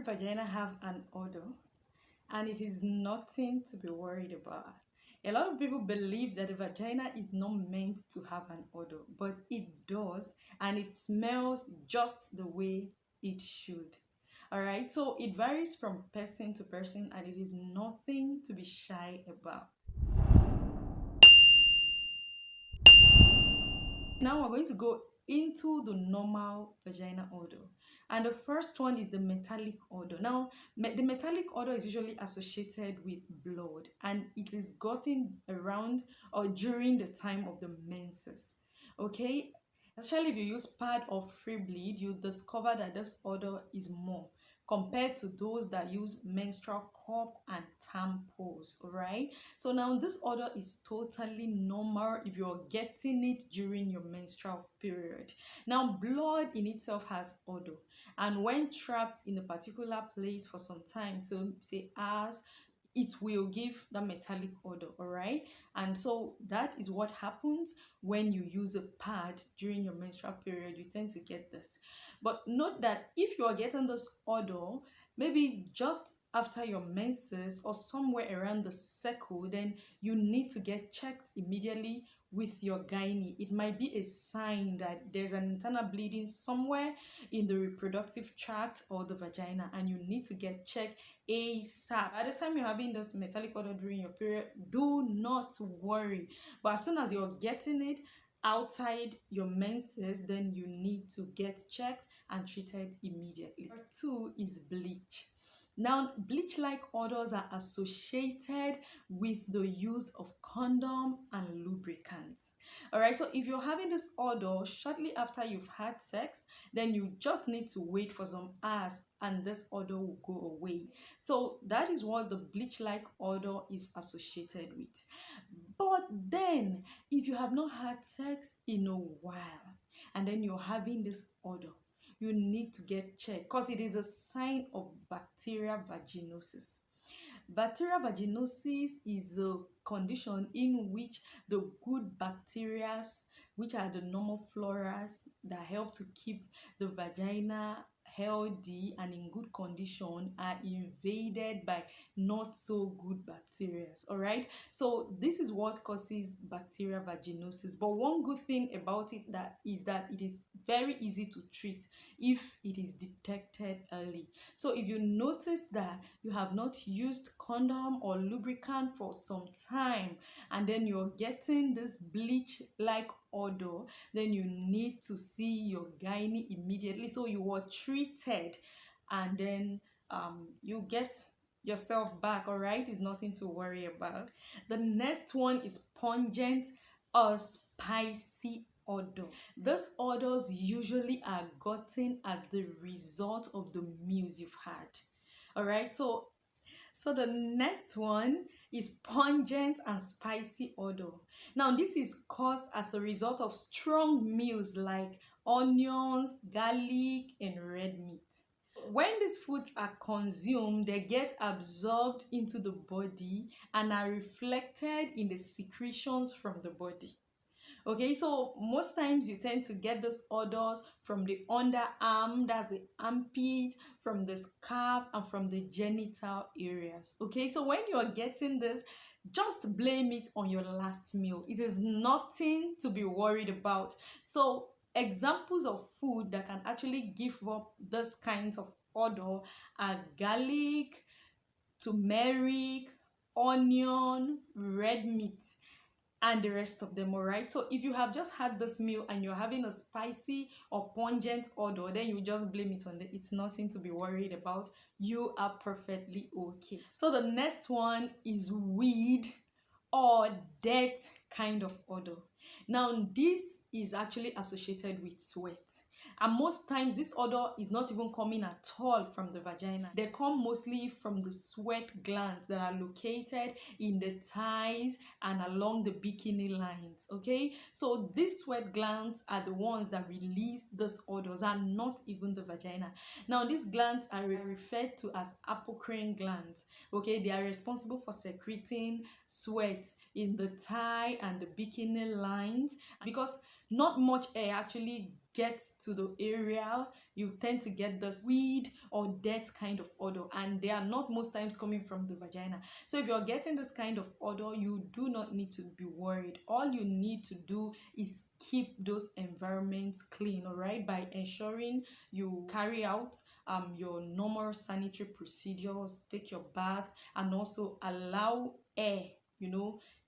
vagina have an odor, and it is nothing to be worried about. A lot of people believe that the vagina is not meant to have an odor, but it does, and it smells just the way it should. All right, so it varies from person to person, and it is nothing to be shy about. Now we're going to go into the normal vagina odor. And the first one is the metallic odor. Now, the metallic odor is usually associated with blood, and it is gotten around or during the time of the menses. Okay, especially if you use pad or free bleed, you discover that this odor is more compared to those that use menstrual cup and tampons. All right, so now this odor is totally normal if you're getting it during your menstrual period. Now, blood in itself has odor, and when trapped in a particular place for some time, so say hours, it will give the metallic odor. All right, and so that is what happens when you use a pad during your menstrual period. You tend to get this, but note that if you are getting this odor maybe just after your menses or somewhere around the circle, then you need to get checked immediately with your gynae. It might be a sign that there's an internal bleeding somewhere in the reproductive tract or the vagina, and you need to get checked ASAP. At the time you're having this metallic odor during your period, do not worry. But as soon as you're getting it outside your menses, then you need to get checked and treated immediately. Number two is bleach. Now, bleach-like odors are associated with the use of condom and lubricants. All right, so if you're having this odor shortly after you've had sex, then you just need to wait for some hours and this odor will go away. So that is what the bleach-like odor is associated with. But then, if you have not had sex in a while and then you're having this odor, you need to get checked because it is a sign of bacterial vaginosis. Bacterial vaginosis is a condition in which the good bacteria, which are the normal floras that help to keep the vagina healthy and in good condition, are invaded by not so good bacteria. All right, so this is what causes bacterial vaginosis. But one good thing about it is that it is very easy to treat if it is detected early. So if you notice that you have not used condom or lubricant for some time and then you're getting this bleach-like odor, then you need to see your gynae immediately so you are treated, and then you get yourself back. All right, it's nothing to worry about. The next one is pungent or spicy odor. These odors usually are gotten as the result of the meals you've had. All right, so the next one is pungent and spicy odor. Now, this is caused as a result of strong meals like onions, garlic, and red meat. When these foods are consumed, they get absorbed into the body and are reflected in the secretions from the body. Okay, so most times you tend to get those odors from the underarm, that's the armpit, from the scalp, and from the genital areas. Okay, so when you are getting this, just blame it on your last meal. It is nothing to be worried about. So examples of food that can actually give up this kind of odor are garlic, turmeric, onion, red meat, and the rest of them. All right, so if you have just had this meal and you're having a spicy or pungent odor, then you just blame it on it. It's nothing to be worried about. You are perfectly okay. So the next one is weed or dirt kind of odor. Now, this is actually associated with sweat, and most times this odor is not even coming at all from the vagina. They come mostly from the sweat glands that are located in the thighs and along the bikini lines. Okay, so these sweat glands are the ones that release these odors, and not even the vagina. Now, these glands are referred to as apocrine glands. Okay, they are responsible for secreting sweat in the thigh and the bikini lines, because not much air actually gets to the area you tend to get the weed or death kind of odor, and they are not most times coming from the vagina. So if you're getting this kind of odor, you do not need to be worried. All you need to do is keep those environments clean, all right, by ensuring you carry out your normal sanitary procedures, take your bath, and also allow air,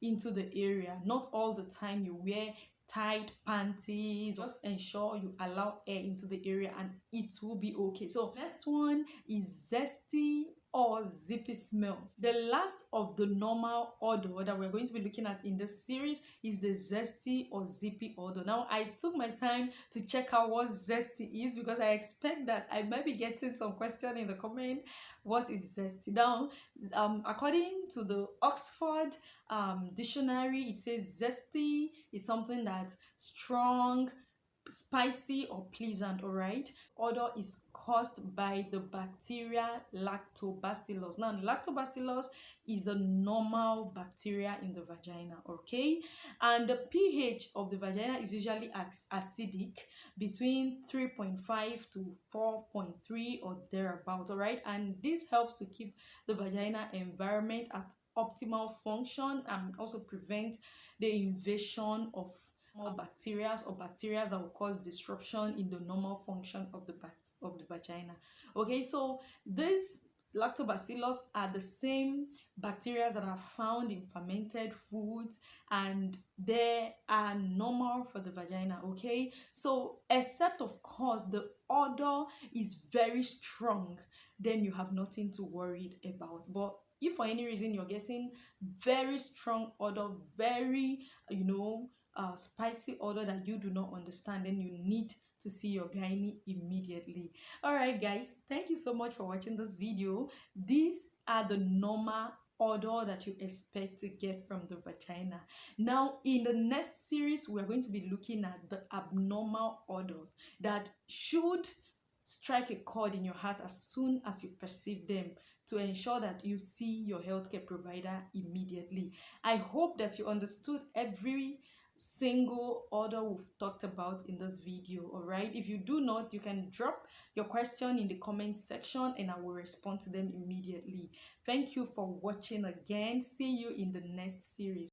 into the area. Not all the time you wear tight panties. Just ensure you allow air into the area and it will be okay. So next one is zesty or zippy smell. The last of the normal odor that we're going to be looking at in this series is the zesty or zippy odor. Now, I took my time to check out what zesty is because I expect that I might be getting some question in the comment. What is zesty? Now, according to the Oxford dictionary, it says zesty is something that's strong, spicy, or pleasant. All right, odor is caused by the bacteria Lactobacillus. Now, Lactobacillus is a normal bacteria in the vagina, okay, and the pH of the vagina is usually acidic, between 3.5 to 4.3 or thereabout. All right, and this helps to keep the vagina environment at optimal function and also prevent the invasion of bacteria that will cause disruption in the normal function of the vagina. Okay, so these lactobacillus are the same bacteria that are found in fermented foods, and they are normal for the vagina. Okay, so except of course the odor is very strong, then you have nothing to worry about. But if for any reason you're getting very strong odor, very spicy odor that you do not understand, then you need to see your gynae immediately. All right, guys, thank you so much for watching this video. These are the normal odor that you expect to get from the vagina. Now, in the next series, we're going to be looking at the abnormal odors that should strike a chord in your heart as soon as you perceive them, to ensure that you see your healthcare provider immediately. I hope that you understood every single odor we've talked about in this video. All right, if you do not, you can drop your question in the comment section and I will respond to them immediately. Thank you for watching again. See you in the next series.